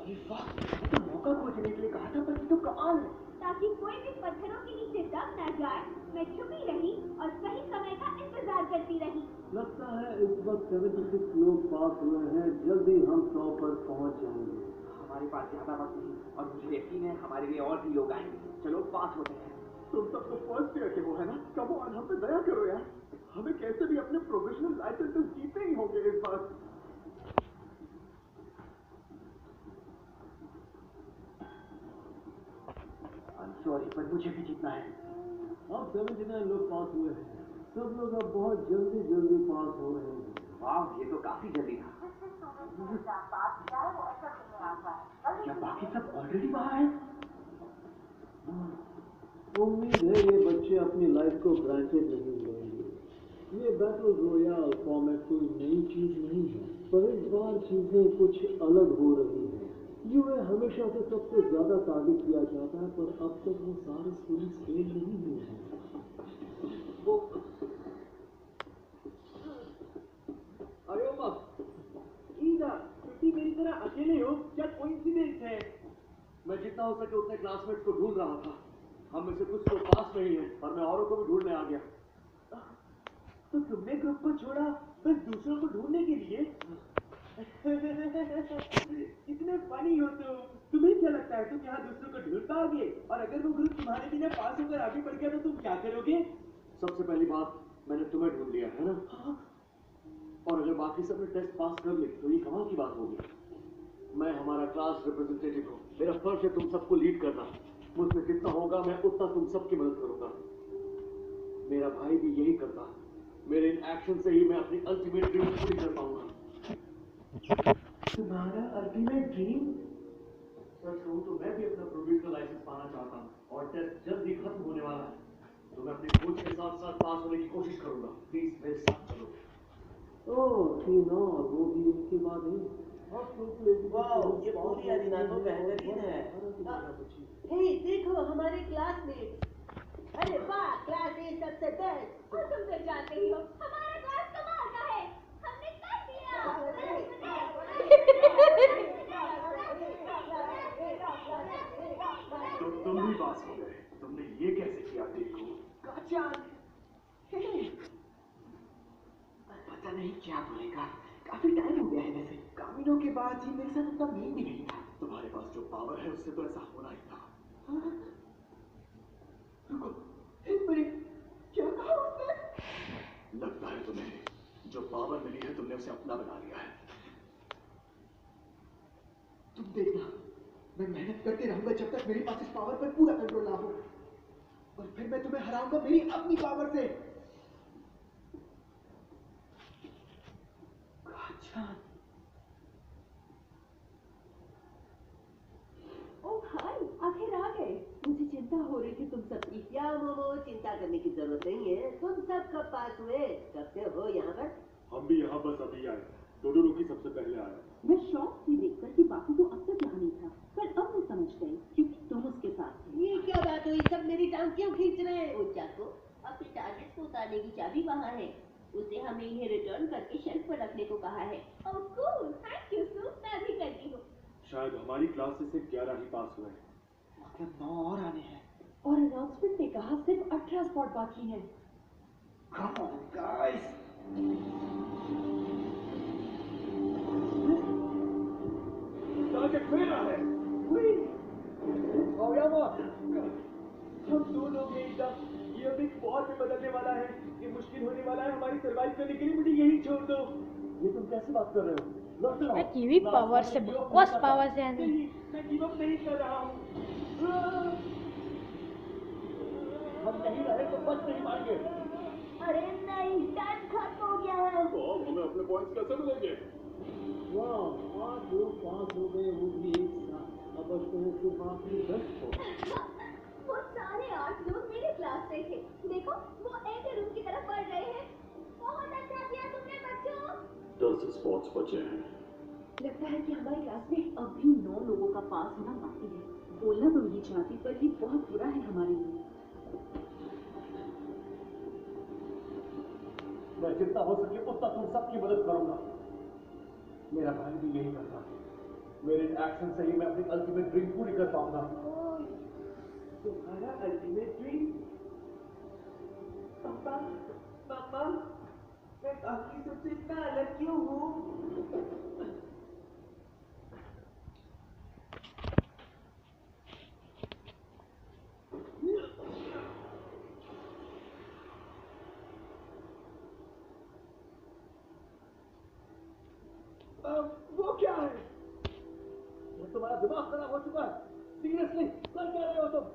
अरे वाह, तो मौका खोजने के लिए कहा था पर तो कमाल है। ताकि कोई भी पत्थरों के नीचे दब न जाए, मैं छुपी रही और सही समय का इंतजार करती रही। लगता है इस वक्त 76 लोग पास हुए हैं, जल्दी हम 100 पर पहुंच जाएंगे। हमारे पास ज्यादा वक्त नहीं और मुझे यकीन है हमारे लिए और भी लोग आएंगे। चलो पास होते हैं। तुम सब तो फर्स्ट ईयर के हो है ना? कम ऑन, हम पे दया करो यार। हमें कैसे भी अपने प्रोफेशनल लाइसेंसेस जीतने ही होंगे इस बार। सॉरी पर मुझे भी जीतना है। अब 79 लोग पास हुए हैं। सब लोग अब बहुत जल्दी पास हो रहे हैं। वाह, ये तो काफी जल्दी था। क्या बाकी सब ऑलरेडी बाहर हैं? उम्मीद है ये बच्चे अपनी लाइफ को ग्रांटेड नहीं लेंगे। ये बैटल रॉयल फॉर्मेट कोई नई चीज नहीं है, पर इस बार चीजें कुछ अलग हो रही हैं। यूए हमेशा से सबसे ज्यादा टारगेट किया जाता है, पर अब तक वो सारे स्टूडेंट्स फेल नहीं हुए हैं। अरे ओमा, मेरी तरह अकेले हो? क्या कोइंसिडेंस है? मैं जितना हो सके उतने क्लासमेट्स को ढूंढ रहा था। हम में से कुछ तो पास नहीं है और मैं औरों को भी ढूंढने आ गया। तो तुमने ग्रुप को छोड़ा बस दूसरों को ढूंढने के लिए? कितने फनी हो तुम। तुम्हें क्या लगता है तुम यहाँ दूसरों को ढूंढ पाओगे? और अगर वो ग्रुप तुम्हारे बिना पास होकर आगे बढ़ गया तो तुम क्या करोगे? सबसे पहली बात, मैंने तुम्हें ढूंढ लिया है ना? हाँ? और अगर बाकी सब ने टेस्ट पास कर ली तो ये कमाल की बात होगी। मैं हमारा क्लास रिप्रेजेंटेटिव हूँ, मेरा फर्ज है तुम सबको लीड करना। मुझसे जितना होगा मैं उतना तुम सबकी मदद करूंगा। मेरा भाई भी यही करता। मेरे इन एक्शन से ही मैं अपनी अल्टीमेट ड्रीम पूरी कर पाऊंगा। तुम्हारा अल्टीमेट ड्रीम? सच कहूं तो मैं भी अपना प्रोविजनल लाइसेंस पाना चाहता हूँ और टेस्ट जल्द ही खत्म होने वाला है, तो मैं अपनी खोज के साथ साथ पास होने की कोशिश करूंगा। प्लीज मेरे साथ चलो। वो भी इनके बाद है। वाओ, ये पूरी अरीना तो बेहतरीन है। हे देखो हमारे क्लासमेट। अरे वाह, क्लास ए सबसे बेस्ट। और तुम तो जानते ही हो हमारा क्लास कमाल का है। हमने कर दिया। तुम भी पास हो गए। तुमने ये कैसे किया? देखो पता नहीं क्या बोलेगा। काफी टाइम हो गया है वैसे। कामिनों के बाद ही मेरे साथ उतना मेल भी नहीं था। तुम्हारे पास जो पावर है उससे तो ऐसा होना ही था। रुको, पर क्या कहा उसने? लगता है तुम्हें जो पावर मिली है तुमने उसे अपना बना लिया है। तुम देखना, मैं मेहनत करते रहूंगा जब तक मेरे पास इस पावर पर पूरा कंट्रोल ना हो, और फिर मैं तुम्हें हराऊंगा मेरी अपनी पावर से। ओह हाय, आखिर आ गए। मुझे चिंता हो रही थी तुम सबकी। क्या मोमो, चिंता करने की जरूरत नहीं है। तुम सब कब पास हुए? कब से हो यहाँ पर? हम भी यहाँ बस अभी आए। डोडो की सबसे पहले आया। मैं शौक थी देखकर कि बापू को अब तक यहाँ नहीं था, पर अब मैं समझ गई क्योंकि तुम उसके साथ थे। ये क्या बात हुई? सब मेरी टांग क्यों खींच रहे हैं? ओ चाको, अपने टारगेट को उतारने की चाबी वहाँ है। उसे हमें इन्हें रिटर्न करके शेल्फ पर रखने को कहा है। ओह कूल, थैंक यू सू, मैं भी करती हूँ। शायद हमारी क्लास से सिर्फ 11 ही पास हुए। मतलब 9 और आने हैं। और अनाउंसमेंट ने कहा सिर्फ 18 स्पॉट बाकी हैं। Come on, guys. टारगेट मेरा है। हम दोनों के एकदम ये अभी बहुत में बदलने वाला है। ये मुश्किल होने वाला है हमारी सर्वाइव करने के लिए। मुझे यही छोड़ दो। ये तुम कैसी बात कर रहे हो? मैं कीवी पावर से बकवास पावर से नहीं। नहीं, मैं गिव अप नहीं कर रहा हूँ। हम नहीं रहे तो बच नहीं पाएंगे। अरे नहीं, टाइम खत्म हो गया है। तो अब हमें अपने पॉइंट्स कैसे मिलेंगे? वाह, 8 लोग पास हो गए, वो भी एक साथ। अब बचते हैं सिर्फ आखिरी 10 को। वो सारे 8 लोग मेरे क्लास से थे। देखो, वो एक रूम की तरफ बढ़ रहे हैं। बहुत अच्छा किया तुमने बच्चों। 10 स्पॉट्स बचे हैं। लगता है कि हमारी क्लास में अभी 9 लोगों का पास होना बाकी है। बोलना तो नहीं चाहती, पर ये बहुत बुरा है हमारे लिए। मैं जितना हो सके उतना तुम सबकी मदद करूंगा। मेरा भाई भी यही करता है। मेरे एक्शन से ही मैं अपनी अल्टीमेट ड्रीम पूरी कर पाऊंगा। तुम्हारा अल्टीमेट ड्रीम? पापा, पापा, मैं बाकी सबसे इतना अलग क्यों हूँ? वो क्या है? तुम्हारा दिमाग खराब हो चुका है। सीरियसली कर क्या रहे हो तुम?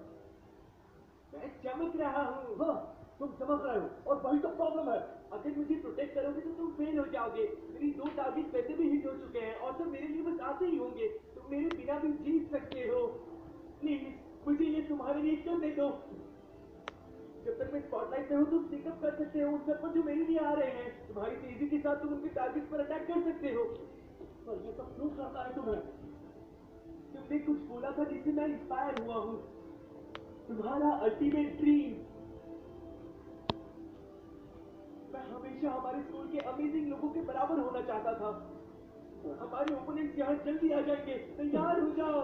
मैं चमक रहा हूँ। हाँ, तुम चमक रहे हो और वही तो प्रॉब्लम है। अगर मुझे प्रोटेक्ट करोगे तो तुम फेल हो जाओगे। मेरी 2 टारगेट पहले भी हिट हो चुके हैं और सब मेरे लिए बस आते ही होंगे। तुम मेरे बिना भी जीत सकते हो। प्लीज मुझे ये तुम्हारे लिए करने दो। जब तक मैं स्पॉटलाइट में हूँ तुम पिकअप कर सकते हो उन सब पर जो मेरे लिए आ रहे हैं। तुम्हारी तेजी के साथ तुम उनके टारगेट पर अटैक कर सकते हो। पर ये सब क्यों करता है तुम्हें? तुमने कुछ बोला था जिससे मैं इंस्पायर हुआ हूँ। तुम्हारा अल्टीमेट ड्रीम। मैं हमेशा हमारे स्कूल के अमेजिंग लोगों के बराबर होना चाहता था। हमारे ओपोनेंट्स यहाँ जल्दी आ जाएंगे, तैयार हो जाओ।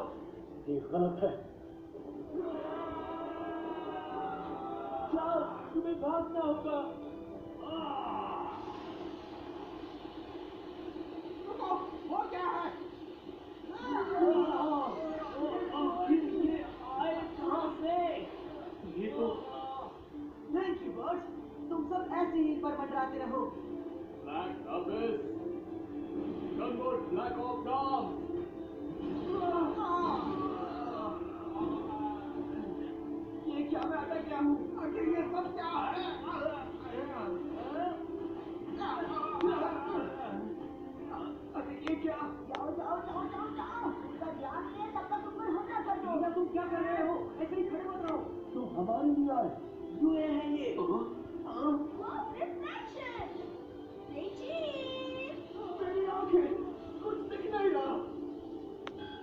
ये गलत है। जाओ, तुम्हें भागना होगा। वो क्या है? ये आए कहाँ से? ये तो थैंक यू बॉस, तुम सब ऐसे ही पर मंडराते रहो। Black Abish, gunboat Black Hawk Down। ये क्या मैं अटक गया हूँ? आखिर ये सब क्या है? अरे ये क्या? जाओ जाओ जाओ जाओ जाओ। उनका ध्यान नहीं है तब तक ऊपर हमला कर दो। मीना, तुम क्या कर रहे हो? ऐसे ही खड़े मत रहो। तुम हमारे लिए आए। जुए हैं ये। वाह, रिफ्लेक्शन। मेरी आंखें कुछ दिख नहीं रहा।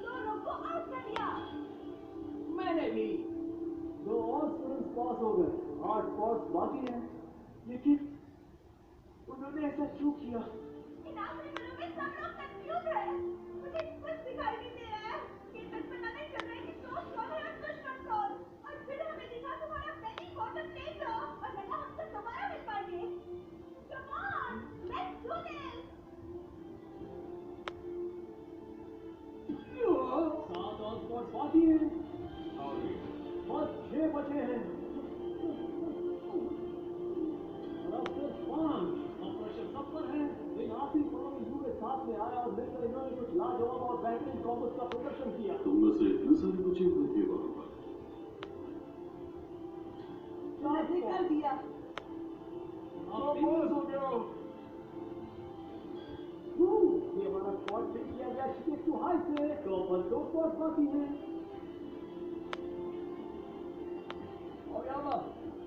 दोनों को आउट कर दिया। मैंने भी। 2 और स्टूडेंट्स पास हो गए, 8 स्पॉट्स बाकी हैं। लेकिन उन्होंने ऐसा क्यों किया? इन आखिरी मिनटों में सब लोग कंफ्यूज हैं। मुझे कुछ दिखाई नहीं दे रहा है। ये तक पता नहीं चल रहा है कि दोस्त कौन है और दुश्मन कौन। और फिर हमें दिखा तुम्हारा बेली बॉटम ले लो और लगा हम तो दोबारा मिल पाएंगे। Come on, let's do this. 7 और स्पॉट्स बाकी हैं। बस 6 बचे हैं। और अब सिर्फ 5। ऑपरेशन सब पर है। इन आखिरी पलों में यूं के साथ में आया और मिलकर इन्होंने कुछ लाजवाब और बेहतरीन कॉम्बोस का प्रदर्शन किया। तुम में से इतने सारे बचे हुए थे वहां पर। मैंने कर दिया। आप पास हो गए हो। ये हमारा स्पॉट फिल किया गया शिकेट टू हाई से। तो बस 2 स्पॉट्स बाकी हैं। और यामा,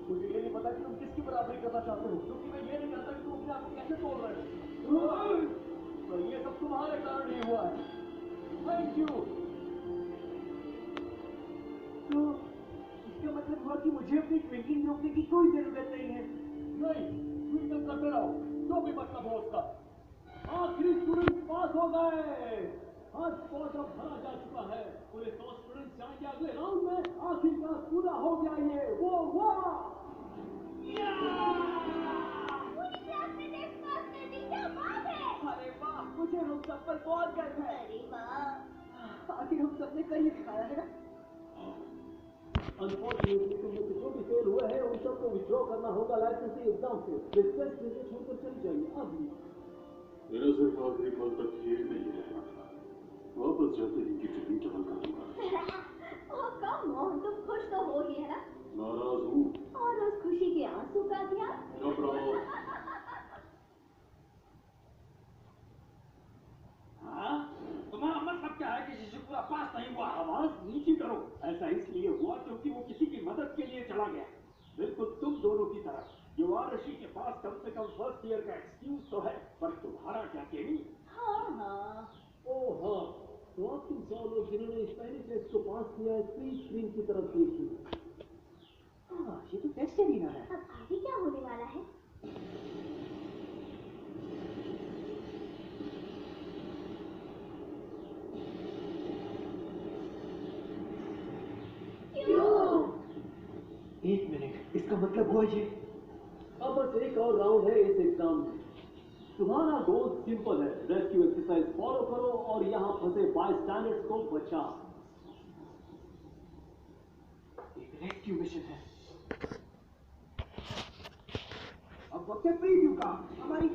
मुझे ये नहीं पता कि तुम किसकी बराबरी करना चाहते हो, क्योंकि मैं ये नहीं जानता कि तुम अपने आप को कैसे तोड़ रहे हो। पर ये सब तुम्हारे कारण ही हुआ है। Thank you. तो इसका मतलब हुआ कि मुझे अपनी ट्विंकलिंग रोकने की कोई जरूरत नहीं है। नहीं, ट्विंकल करते रहो, जो भी मतलब हो उसका। आखिरी स्टूडेंट पास हो गए। हर स्पॉट अब भरा जा चुका है। पूरे 100 स्टूडेंट्स जाएंगे अगले राउंड में। आखिरकार पूरा हो गया ये। वो पूरी क्लास में टेस्ट पास कर दी। क्या बात है? अरे वाह, मुझे हम सब पर बहुत गर्व है। अरे वाह। आखिर हम सबने कर ही दिखाया है ना। अनफॉर्चुनेटली तुम में से जो भी फेल हुए हैं उन सबको विथड्रॉ करना होगा लाइसेंसिंग एग्जाम से। रिक्वेस्ट करके छोड़कर चली जाइए अभी। मेरा सिर्फ आखिरी पल तक खेल में ही रहना था। वापस जाते ही की टिकट डबल करूंगा। ओह कम ऑन, तुम खुश तो हो ही है ना? नाराज हूँ। और उस खुशी के आंसू का क्या? घबराओ। हाँ? तुम्हारा मतलब क्या है कि शिशु पूरा पास नहीं हुआ? आवाज नीची करो। ऐसा इसलिए हुआ क्योंकि वो किसी की मदद के लिए चला गया। बिल्कुल तुम दोनों की तरह। युवारशी के पास कम से कम फर्स्ट ईयर का एक्सक्यूज तो है, पर तुम्हारा क्या केवी? हाँ हाँ। ओह हाँ, तो अब तुम 100 लोग जिन्होंने इस पहले टेस्ट को पास किया है, प्लीज स्क्रीन की तरफ देखिए। हाँ, ये तो टेस्ट ही है। अब आगे क्या होने वाला है? 1 मिनट, इसका मतलब हुआ ये? अब बस एक और राउंड है इस एग्जाम में। तुम्हारा गोल सिंपल है, रेस्क्यू एक्सरसाइज फॉलो करो और यहाँ फंसे बाय स्टैंडर्ड्स को बचाओ। एक रेस्क्यू मिशन है। अब वक्त है प्रीव्यू का। हमारी